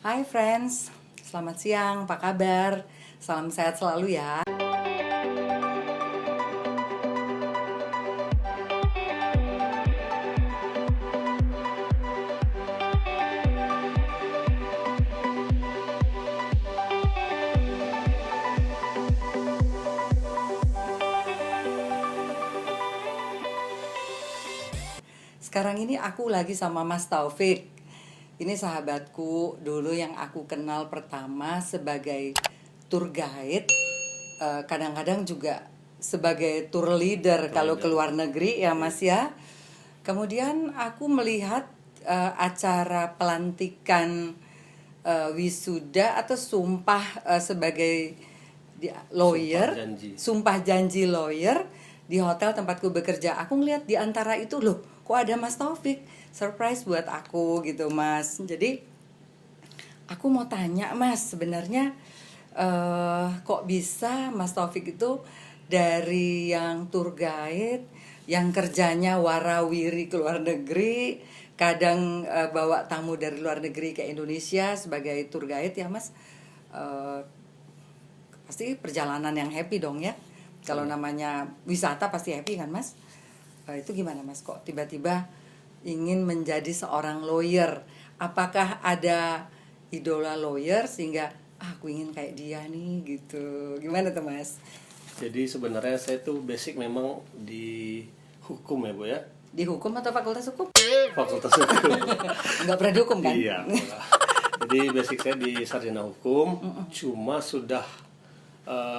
Hai friends, selamat siang, apa kabar? Salam sehat selalu ya. Sekarang ini aku lagi sama Mas Taufik. Ini sahabatku dulu yang aku kenal pertama sebagai tour guide. Kadang-kadang juga sebagai tour leader kalau ke luar negeri ya Mas ya. Kemudian aku melihat acara pelantikan wisuda atau sumpah sebagai lawyer, sumpah janji lawyer di hotel tempatku bekerja. Aku ngeliat di antara itu loh, kok ada Mas Taufik, surprise buat aku gitu Mas. Jadi aku mau tanya Mas, sebenarnya kok bisa Mas Taufik itu dari yang tour guide, yang kerjanya warawiri ke luar negeri, kadang bawa tamu dari luar negeri ke Indonesia sebagai tour guide ya Mas, pasti perjalanan yang happy dong ya. Kalau namanya wisata pasti happy kan Mas. Itu gimana Mas, kok tiba-tiba ingin menjadi seorang lawyer? Apakah ada idola lawyer sehingga aku ingin kayak dia nih gitu? Gimana tuh Mas? Jadi sebenarnya saya tuh basic memang di hukum ya Bu ya. Di hukum atau fakultas hukum? Fakultas hukum. Enggak pernah di hukum kan? Iya. Jadi basic saya di sarjana hukum, cuma sudah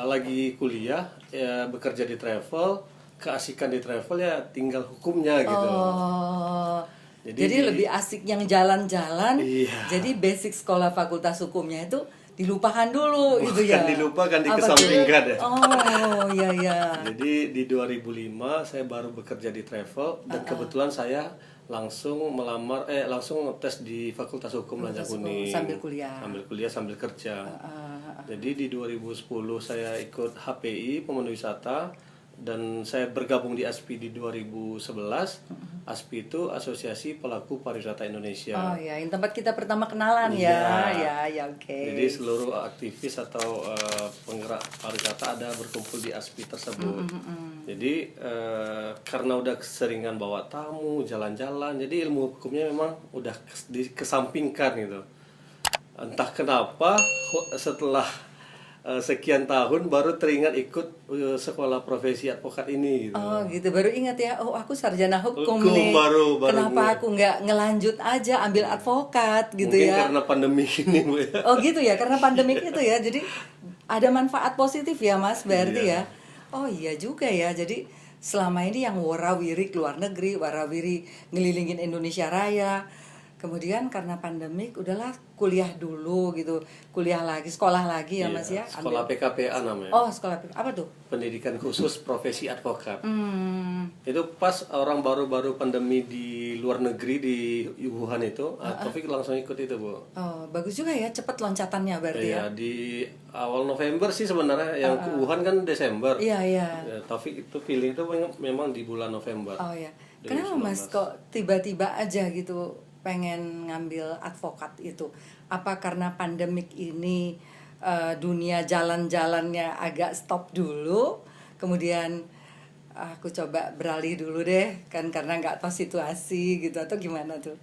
lagi kuliah ya, bekerja di travel, keasikan di travel ya tinggal hukumnya gitu. Oh. Jadi lebih asik yang jalan-jalan. Iya. Jadi basic sekolah fakultas hukumnya itu dilupakan dulu gitu ya. Bukan dilupakan, Apa dikesampingkan tuh? ya. Oh, iya iya. Jadi di 2005 saya baru bekerja di travel dan kebetulan saya langsung langsung tes di Fakultas Hukum Lanjak Kuning Sambil kuliah. sambil kerja. Jadi di 2010 saya ikut HPI Pemandu Wisata dan saya bergabung di ASPI di 2011. ASPI itu Asosiasi Pelaku Pariwisata Indonesia. Oh ya, yang tempat kita pertama kenalan ya. Ya, oke. Jadi seluruh aktivis atau penggerak pariwisata ada berkumpul di ASPI tersebut. Jadi karena udah keseringan bawa tamu, jalan-jalan, jadi ilmu hukumnya memang udah dikesampingkan gitu. Entah kenapa setelah sekian tahun baru teringat ikut sekolah profesi advokat ini gitu. Oh gitu, baru ingat ya, oh aku sarjana hukum Hukum nih. baru Kenapa aku nggak ngelanjut aja ambil advokat gitu Mungkin ya? karena pandemi ini Bu ya. Oh gitu ya, karena pandemik itu ya. Jadi ada manfaat positif ya Mas, berarti ya. Oh iya juga ya. Jadi selama ini yang warawiri ke luar negeri, warawiri ngelilingin Indonesia Raya. Kemudian karena pandemik udahlah kuliah dulu gitu. Kuliah lagi, sekolah lagi ya Mas ya. Sekolah PKPA namanya. Oh, sekolah apa tuh? Pendidikan Khusus Profesi Advokat. Itu pas orang baru-baru pandemi di luar negeri di Wuhan itu, Taufik langsung ikut itu Bu. Oh, bagus juga ya, cepet loncatannya berarti ya. Ya di awal November sih sebenarnya, yang Wuhan kan Desember. Iya, iya. Ya, Taufik itu pilih itu memang di bulan November. Oh ya. Kenapa Mas kok tiba-tiba aja gitu pengen ngambil advokat itu? Apa karena pandemik ini dunia jalan-jalannya agak stop dulu, kemudian aku coba beralih dulu deh, kan karena nggak tahu situasi gitu, atau gimana tuh?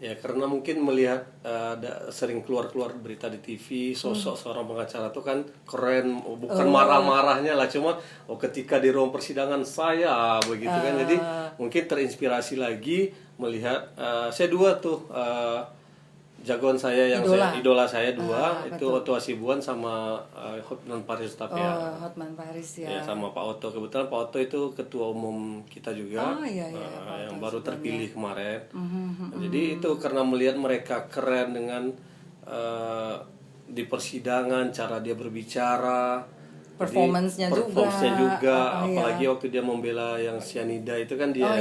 Ya karena mungkin melihat ada sering keluar-keluar berita di TV sosok seorang pengacara itu kan keren, bukan marah-marahnya lah, cuma ketika di ruang persidangan saya begitu kan, jadi mungkin terinspirasi lagi melihat saya dua tuh jagoan saya yang idola saya dua itu Otto Hasibuan sama Hotman Paris Hutapea. Hotman Paris ya. Ya sama Pak Otto, kebetulan Pak Otto itu ketua umum kita juga. Iya, yang baru terpilih kemarin. Jadi itu karena melihat mereka keren dengan di persidangan, cara dia berbicara, performance-nya juga. Apalagi waktu dia membela yang cyanida itu kan dia,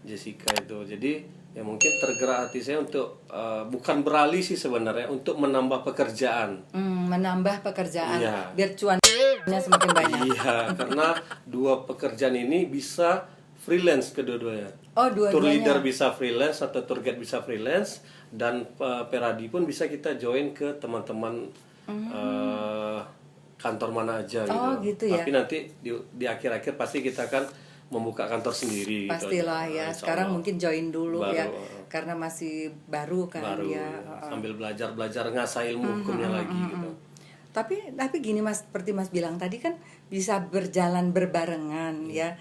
Jessica itu. Jadi ya mungkin tergerak hati saya untuk bukan beralih sih sebenarnya, untuk menambah pekerjaan. Menambah pekerjaan, Iya. biar cuannya semakin banyak. Iya, karena dua pekerjaan ini bisa freelance kedua-duanya. Oh, dua-duanya. Tour leader bisa freelance atau tour guide bisa freelance, dan Peradi pun bisa kita join ke teman-teman kantor mana aja gitu. Oh, gitu ya. Tapi nanti di akhir-akhir pasti kita akan membuka kantor sendiri. Pastilah gitu. ya. Insya Sekarang Allah. mungkin join dulu Baru, ya, karena masih baru kan baru ya. sambil belajar ngasah ilmu hukumnya lagi gitu. Tapi gini Mas, seperti Mas bilang tadi kan bisa berjalan berbarengan ya.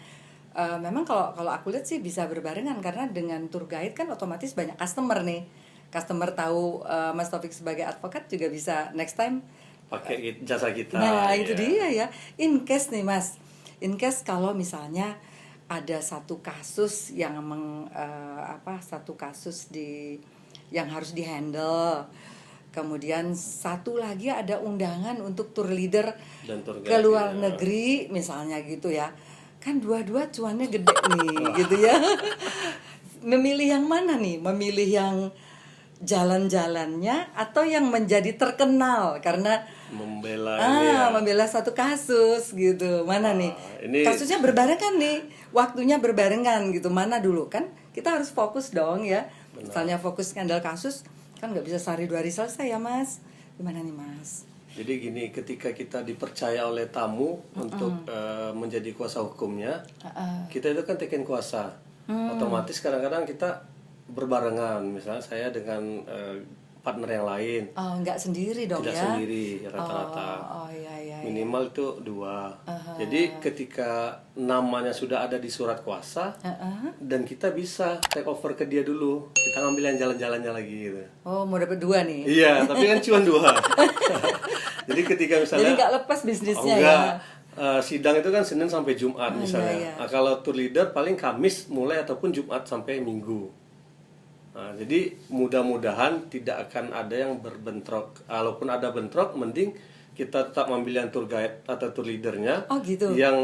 Memang kalau aku lihat sih bisa berbarengan karena dengan tour guide kan otomatis banyak customer nih. Customer tahu Mas Taufik sebagai advokat juga bisa next time. Pakai jasa kita. Nah, itu ya. dia ya. In case nih Mas, in case kalau misalnya ada satu kasus yang satu kasus yang harus dihandle. Kemudian satu lagi ada undangan untuk tour leader Dan tour ke guide, luar ya. negeri misalnya gitu ya. Kan dua-dua cuannya gede nih gitu ya. Memilih yang mana nih? Memilih yang jalan-jalannya atau yang menjadi terkenal karena Membela ini ya. membela satu kasus gitu. Mana nih? ini- Kasusnya berbarengan nih. Waktunya berbarengan gitu. Mana dulu kan? Kita harus fokus dong ya. Misalnya fokus skandal kasus kan nggak bisa sehari dua hari selesai ya Mas. Gimana nih Mas? Jadi gini, ketika kita dipercaya oleh tamu untuk menjadi kuasa hukumnya, kita itu kan teken kuasa. Otomatis kadang-kadang kita berbarengan, misalnya saya dengan partner yang lain, Oh, nggak sendiri dong tidak ya? sendiri rata-rata. Oh iya. Minimal itu 2. Jadi ketika namanya sudah ada di surat kuasa, dan kita bisa take over ke dia dulu, kita ngambil yang jalan-jalannya lagi gitu. Oh, mau dapat 2 nih. Iya, tapi kan cuma 2. Jadi ketika misalnya Jadi nggak lepas bisnisnya enggak, ya. sidang itu kan Senin sampai Jumat misalnya. iya. Nah, kalau tour leader paling Kamis mulai ataupun Jumat sampai Minggu. Nah, jadi mudah-mudahan tidak akan ada yang berbentrok. Kalaupun ada bentrok, mending kita tetap mengambil yang tour guide atau tour leadernya. Oh, gitu. Yang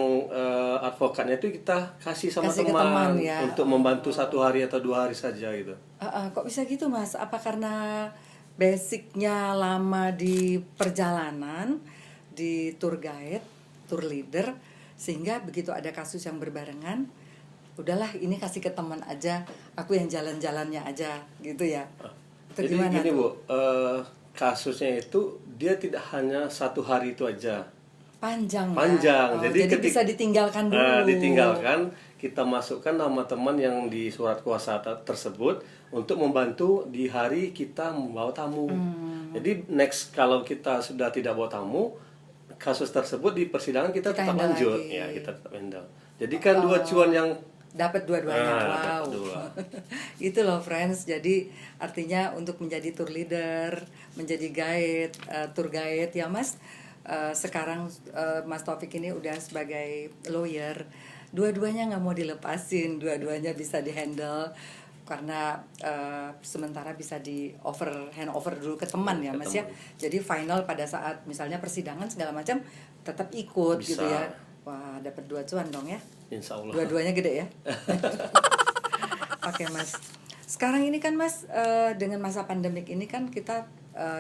advokatnya itu kita kasih sama Kasih ke teman teman, ya. untuk membantu 1 hari atau 2 hari saja gitu. Kok bisa gitu Mas? Apa karena basicnya lama di perjalanan, di tour guide, tour leader, sehingga begitu ada kasus yang berbarengan, udahlah ini kasih ke teman aja, aku yang jalan-jalannya aja gitu ya. Atau Jadi gimana gini tuh? Bu, kasusnya itu dia tidak hanya 1 hari itu aja. Panjang. Panjang. Ya? Jadi bisa ditinggalkan dulu. ditinggalkan, kita masukkan nama teman yang di surat kuasa tersebut untuk membantu di hari kita membawa tamu. Jadi next kalau kita sudah tidak bawa tamu, kasus tersebut di persidangan kita tetap handle lanjut. lagi. Ya, kita tetap handle. Jadi kan 2 cuan yang Dapat dua-duanya. dapat Wow. 2. Itu loh friends. Jadi artinya untuk menjadi tour leader, menjadi guide, tour guide ya Mas. Sekarang Mas Taufik ini udah sebagai lawyer. Dua-duanya nggak mau dilepasin, dua-duanya bisa dihandle karena sementara bisa hand over dulu ke teman ya Mas ya. Jadi final pada saat misalnya persidangan segala macam tetap ikut Bisa. gitu ya. Wah, dapat 2 cuan dong ya. Insya Allah. Dua-duanya gede ya. Oke Mas. Sekarang ini kan Mas dengan masa pandemik ini kan kita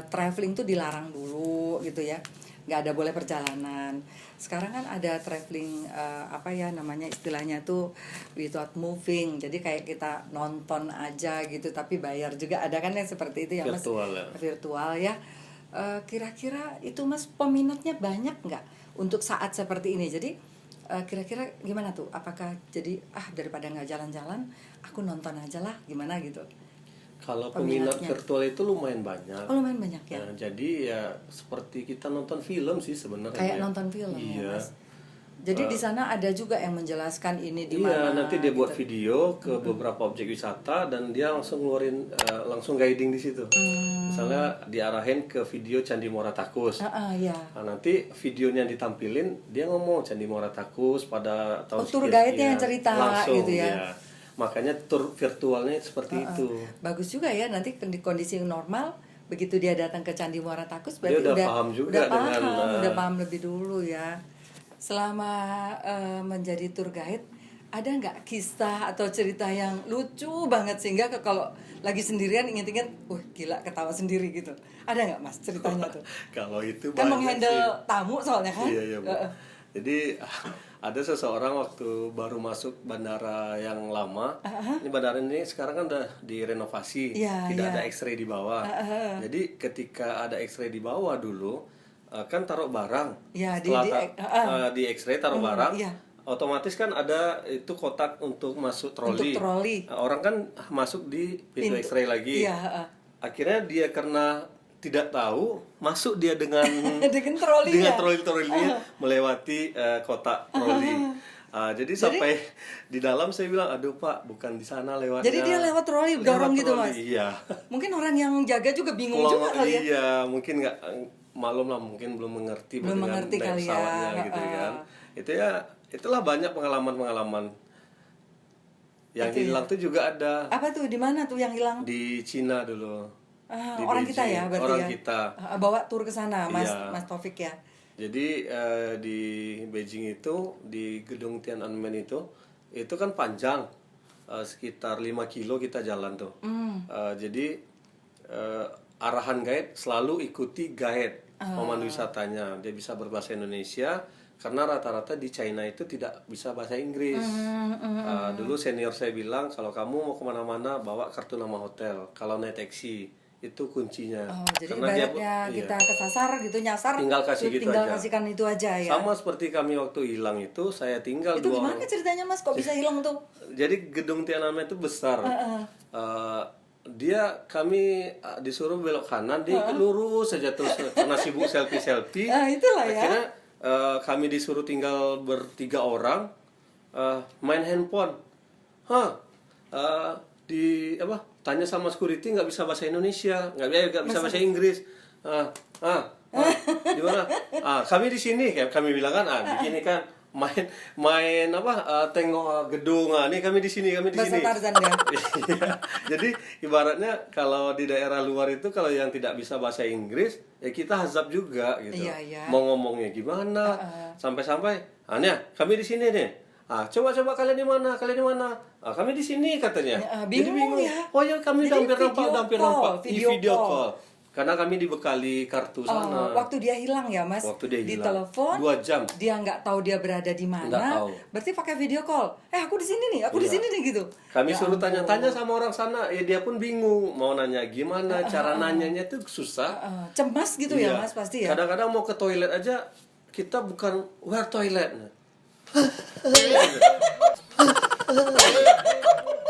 traveling tuh dilarang dulu gitu ya. Nggak ada boleh perjalanan. Sekarang kan ada traveling namanya istilahnya tuh without moving. Jadi kayak kita nonton aja gitu tapi bayar juga, ada kan yang seperti itu ya Mas. Virtual ya. Virtual ya. Kira-kira itu Mas peminatnya banyak nggak untuk saat seperti ini? Jadi kira-kira gimana tuh? Apakah jadi daripada nggak jalan-jalan, aku nonton aja lah, gimana gitu? Kalau peminat Peminatnya. virtual itu lumayan banyak. Oh lumayan banyak ya. Nah, jadi ya seperti kita nonton film sih sebenarnya. Kayak ya. nonton film Iya. ya Mas. Jadi di sana ada juga yang menjelaskan ini di Iya, mana. nanti dia buat gitu. video ke beberapa objek wisata dan dia langsung ngeluarin langsung guiding di situ. Misalnya diarahin ke video Candi Muara Takus. Iya. Nah, nanti videonya ditampilin, dia ngomong Candi Muara Takus pada tahun tour sekian, guide-nya yang iya. cerita Langsung, gitu ya. iya. Makanya tour virtualnya seperti itu. Bagus juga ya, nanti di kondisi normal begitu dia datang ke Candi Muara Takus Dia berarti udah paham juga udah paham, dengan, udah paham lebih dulu ya. Selama menjadi tour guide, ada nggak kisah atau cerita yang lucu banget sehingga kalau lagi sendirian inget-inget, gila ketawa sendiri gitu. Ada nggak Mas ceritanya tuh? Kalau itu Kan banyak menghandle sih. tamu soalnya kan. Iya, Bu. Jadi ada seseorang waktu baru masuk bandara yang lama. Ini bandara ini sekarang kan udah direnovasi, Iya, tidak iya. ada X-ray di bawah. Jadi ketika ada X-ray di bawah dulu, kan taruh barang. Iya, Setelah di di X-ray taruh barang, iya. otomatis kan ada itu kotak untuk masuk troli. Untuk troli. Orang kan masuk di pintu X-ray lagi. Iya, Akhirnya dia karena tidak tahu, masuk dia dengan dengan troli dengan ya. troli-trolinya melewati kotak troli. Jadi sampai di dalam saya bilang, aduh Pak, bukan di sana lewatnya. Jadi dia lewat troli, dorong gitu, troli, Mas? Iya. Mungkin orang yang jaga juga bingung juga kali ya. Iya, mungkin nggak malum lah, mungkin belum mengerti Belum dengan mengerti naik kali ya. pesawatnya gitu kan. Itu ya, itulah banyak pengalaman-pengalaman. Yang Itu ya. hilang tuh juga ada Apa tuh, di mana tuh yang hilang? di Cina dulu. Di Orang kita Beijing. ya berarti Orang ya. kita. Bawa tur ke sana, Mas Iya. Mas Taufik ya. Jadi di Beijing itu, di gedung Tiananmen itu kan panjang, sekitar 5 kilo kita jalan tuh. Jadi arahan guide selalu ikuti guide pemandu wisatanya. Dia bisa berbahasa Indonesia karena rata-rata di China itu tidak bisa bahasa Inggris. Dulu senior saya bilang, kalau kamu mau kemana-mana bawa kartu nama hotel. Kalau naik taksi itu kuncinya. Jadi Karena dia ibaratnya iya. kita kesasar gitu, nyasar, Tinggal kasih gitu tinggal aja. kasihkan itu aja ya. Sama seperti kami waktu hilang itu, saya tinggal Itu 2 gimana orang. ceritanya, Mas? Kok bisa hilang tuh? Jadi gedung Tiananmen itu besar. Kami disuruh belok kanan, dia ikut lurus saja terus karena sibuk selfie. Itulah ya. Akhirnya kami disuruh tinggal 3 orang, main handphone. Tanya sama security nggak bisa bahasa Indonesia, nggak bisa bahasa Inggris. Gimana? Kami di sini, kayak kami bilang kan, begini kan, main tengok gedung. Nih kami di sini, Bahasa Tarzan ya. Iya. Jadi ibaratnya kalau di daerah luar itu, kalau yang tidak bisa bahasa Inggris, ya kita hazab juga gitu. Iya, iya. Mau ngomongnya gimana? Sampai-sampai, kami di sini nih. Coba kalian di mana? Kami di sini katanya. Bingung Jadi ya. Oh ya, kami Jadi hampir nampak di video call. Karena kami dibekali kartu sana. Waktu dia hilang ya, Mas. Waktu dia di hilang. telepon 2 jam. dia nggak tahu dia berada di Nggak mana. tahu. Berarti pakai video call. Aku di sini nih, aku di Iya. sini nih gitu. Kami Ya suruh ampun. tanya-tanya sama orang sana, ya dia pun bingung mau nanya gimana, cara nanyanya tuh susah. Cemas gitu ya, Iya. Mas, pasti ya. Kadang-kadang mau ke toilet aja kita bukan where toilet.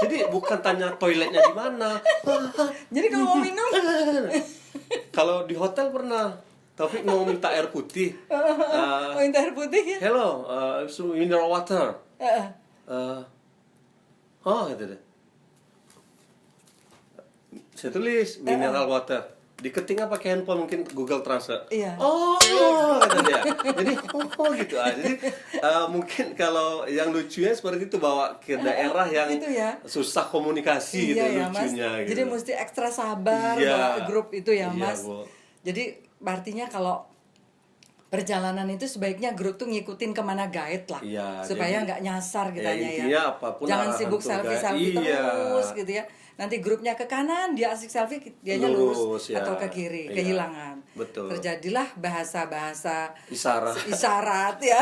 Jadi bukan tanya toiletnya di mana. Jadi kalau mau minum, Kalau di hotel pernah, Taufik mau minta air putih. mau minta air putih ya. Hello, mineral water. Heeh. Gitu deh. Saya tulis mineral water. Diketiknya pakai handphone, mungkin Google Translate. Iya. Kata dia. Jadi gitu. Jadi mungkin kalau yang lucunya seperti itu, bawa ke daerah yang Gitu ya. susah komunikasi gitu, Iya ya, Mas. lucunya gitu. Jadi mesti ekstra sabar Iya. bawa grup itu ya, Iya, Mas. Bu. Jadi artinya kalau perjalanan itu sebaiknya grup tuh ngikutin kemana guide lah, Iya, supaya jadi, nggak nyasar ya, kitanya ya. intinya apapun Jangan arahan sibuk tour guide. selfie Iya. terus gitu ya. Nanti grupnya ke kanan, dia asik selfie, dianya Lurus, lurus ya. atau ke kiri, Iya. kehilangan. Betul. Terjadilah bahasa-bahasa Isyarat. ya.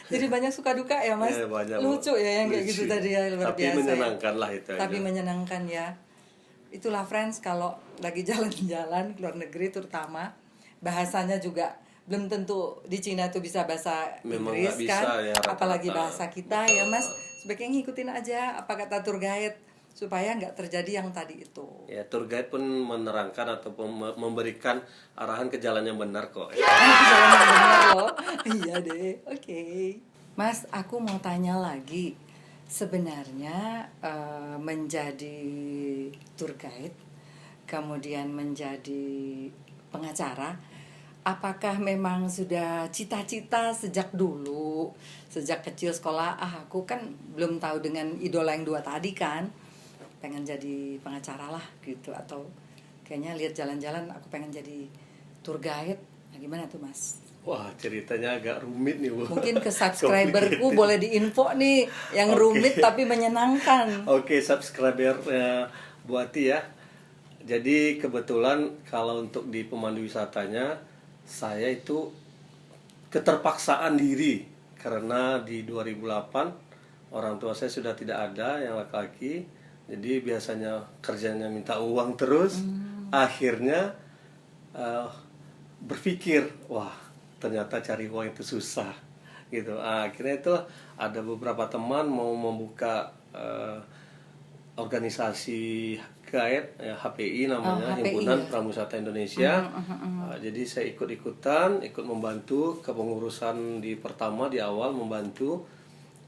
Jadi banyak suka duka ya, Mas. Iya, banyak, Bu. Lucu ya yang kayak gitu Lucu. tadi ya, luar Tapi biasa. ya. menyenangkan lah itu Tapi aja. menyenangkan ya. Itulah friends, kalau lagi jalan-jalan ke luar negeri terutama, bahasanya juga belum tentu di Cina tuh bisa bahasa Memang Inggris nggak bisa kan, ya, rata-rata. apalagi bahasa kita ya, Mas. Sebaiknya ngikutin aja apa kata tour guide supaya nggak terjadi yang tadi itu. Ya, tour guide pun menerangkan ataupun memberikan arahan ke jalan yang benar kok. Jalan yang benar loh. Iya deh. Oke. Mas, aku mau tanya lagi. Sebenarnya menjadi tour guide, kemudian menjadi pengacara, apakah memang sudah cita-cita sejak dulu, sejak kecil sekolah? Aku kan belum tahu dengan idola yang 2 tadi kan, pengen jadi pengacara lah gitu, atau kayaknya lihat jalan-jalan aku pengen jadi tour guide. Nah, gimana tuh, Mas? Wah, ceritanya agak rumit nih, Bu. Mungkin ke subscriberku Complicated. boleh diinfo nih yang Oke. rumit tapi menyenangkan. Oke, subscriber Bu Ati ya. Jadi kebetulan kalau untuk di pemandu wisatanya, saya itu keterpaksaan diri, karena di 2008 orang tua saya sudah tidak ada yang laki-laki, jadi biasanya kerjanya minta uang terus. Akhirnya berpikir, wah ternyata cari uang itu susah gitu. Akhirnya itu ada beberapa teman mau membuka organisasi guide, ya, HPI namanya, HPI, Himpunan ya. Pramuwisata Indonesia. Jadi saya ikut membantu kepengurusan di pertama, di awal membantu.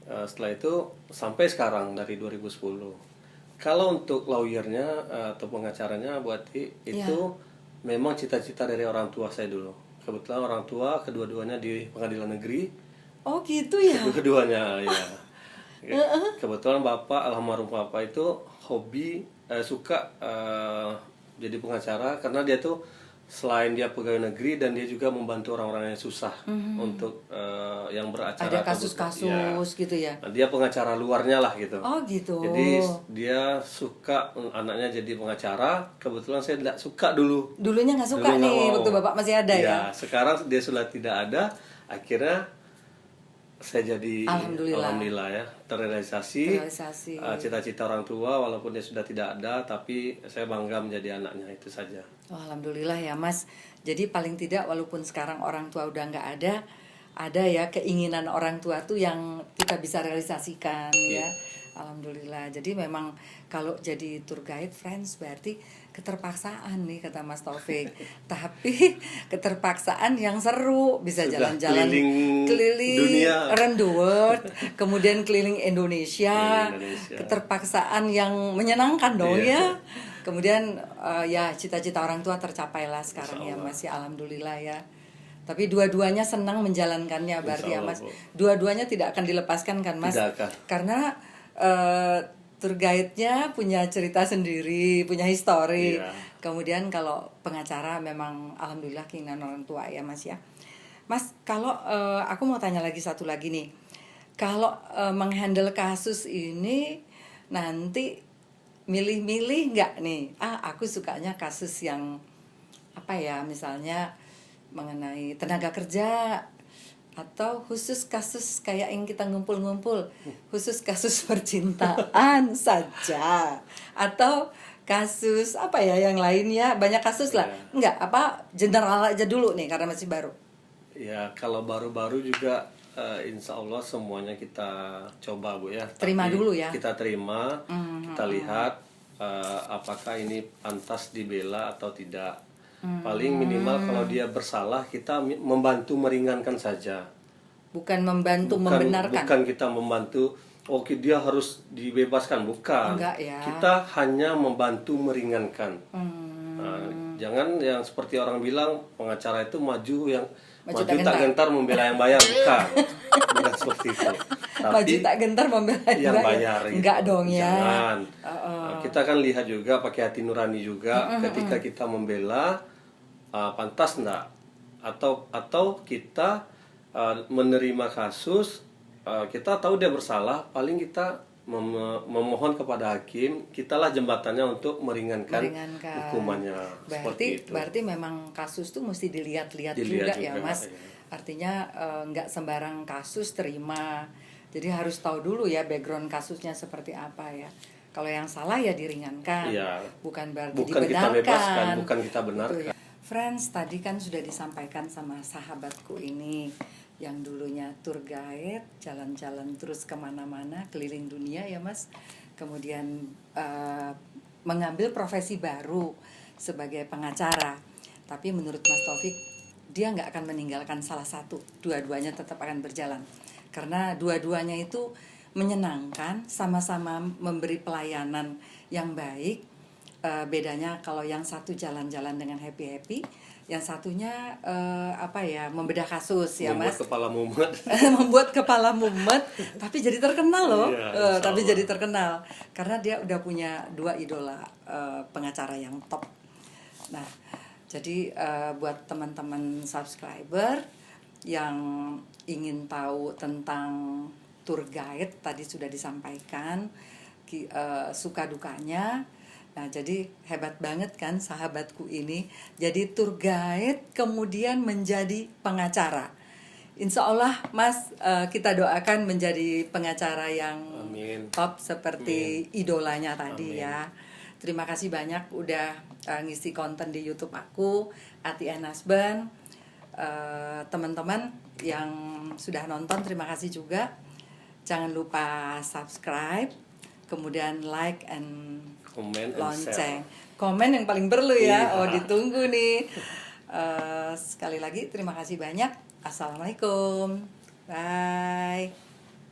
Setelah itu sampai sekarang dari 2010. Kalau untuk lawyernya atau pengacaranya berarti itu memang cita-cita dari orang tua saya dulu. Kebetulan orang tua kedua-duanya di pengadilan negeri. Oh gitu ya. Kedua-duanya ya. Kebetulan almarhum bapak itu hobi suka jadi pengacara, karena dia tuh selain dia pegawai negeri dan dia juga membantu orang-orang yang susah untuk yang beracara. Ada kasus-kasus gitu ya. Nah, dia pengacara luarnya lah gitu. Oh gitu. Jadi dia suka anaknya jadi pengacara. Kebetulan saya tidak suka dulu. Dulunya nggak suka Dulu nggak nih mau. waktu bapak masih ada ya. Sekarang dia sudah tidak ada. Akhirnya saya jadi Alhamdulillah ya terrealisasi Realisasi. cita-cita orang tua, walaupun dia sudah tidak ada, tapi saya bangga menjadi anaknya, itu saja. Oh, alhamdulillah ya Mas. Jadi paling tidak walaupun sekarang orang tua udah nggak ada ya keinginan orang tua tuh yang kita bisa realisasikan ya. Alhamdulillah. Jadi memang kalau jadi tour guide friends berarti keterpaksaan nih kata Mas Taufik. Tapi keterpaksaan yang seru, bisa Sudah jalan-jalan keliling dunia. around the world, kemudian keliling Indonesia. Keliling Indonesia. Keterpaksaan yang menyenangkan dong Iya. ya. Kemudian ya cita-cita orang tua tercapailah sekarang ya Insya Allah. Mas ya, alhamdulillah ya. Tapi dua-duanya senang menjalankannya berarti ya Insya Allah, Mas. Bu. Dua-duanya tidak akan dilepaskan kan Mas? Tidak akan. Karena tour guide-nya punya cerita sendiri, punya histori. Iya. Kemudian kalau pengacara memang alhamdulillah keinginan orang tua ya Mas ya. Mas, kalau aku mau tanya lagi satu lagi nih. Kalau menghandle kasus ini nanti milih-milih nggak nih? Aku sukanya kasus yang apa ya, misalnya mengenai tenaga kerja, atau khusus kasus kayak yang kita ngumpul-ngumpul, khusus kasus percintaan saja, atau kasus apa ya yang lainnya, banyak kasus lah. Enggak, apa general aja dulu nih karena masih baru. Ya, kalau baru-baru juga insya Allah semuanya kita coba, Bu ya. Terima Tapi dulu ya. Kita terima, kita lihat apakah ini pantas dibela atau tidak. Paling minimal kalau dia bersalah, kita membantu meringankan saja. Bukan membantu membenarkan. Bukan kita membantu, oke dia harus dibebaskan, bukan. Enggak ya. Kita hanya membantu meringankan. Nah, jangan yang seperti orang bilang pengacara itu maju tak gentar membela yang bayar, bukan. Bukan seperti itu. Maju tak gentar membela yang bayar. Enggak gitu. dong ya. Jangan. Nah, kita kan lihat juga pakai hati nurani juga ketika kita membela, pantas enggak, atau kita menerima kasus, kita tahu dia bersalah, paling kita memohon kepada hakim, kitalah jembatannya untuk meringankan hukumannya. Berarti memang kasus tuh mesti dilihat-lihat juga ya Mas. Ya. Artinya nggak sembarang kasus terima. Jadi harus tahu dulu ya background kasusnya seperti apa ya. Kalau yang salah ya diringankan. Ya. Bukan berarti bukan dibenarkan. Kita bebaskan, bukan kita benarkan. Gitu ya. Friends, tadi kan sudah disampaikan sama sahabatku ini yang dulunya tour guide, jalan-jalan terus kemana-mana, keliling dunia ya Mas. Kemudian mengambil profesi baru sebagai pengacara. Tapi menurut Mas Taufik, dia nggak akan meninggalkan salah satu. Dua-duanya tetap akan berjalan. Karena dua-duanya itu menyenangkan, sama-sama memberi pelayanan yang baik. Bedanya kalau yang satu jalan-jalan dengan happy-happy, yang satunya membedah kasus ya Mas. Membuat kepala mumet. Membuat kepala mumet, tapi jadi terkenal loh. Iya, tapi jadi terkenal karena dia udah punya dua idola pengacara yang top. Nah, jadi buat teman-teman subscriber yang ingin tahu tentang tour guide, tadi sudah disampaikan suka dukanya. Nah, jadi hebat banget kan sahabatku ini. Jadi tour guide kemudian menjadi pengacara. Insya Allah Mas, kita doakan menjadi pengacara yang Amin. top seperti idolanya tadi Amin. ya. Terima kasih banyak udah ngisi konten di YouTube aku, Ati and Husband. Teman-teman yang sudah nonton terima kasih juga. Jangan lupa subscribe, kemudian like and Comment and lonceng. share. Komen yang paling perlu ya. Iya. Oh, ditunggu nih. Sekali lagi terima kasih banyak. Assalamualaikum. Bye.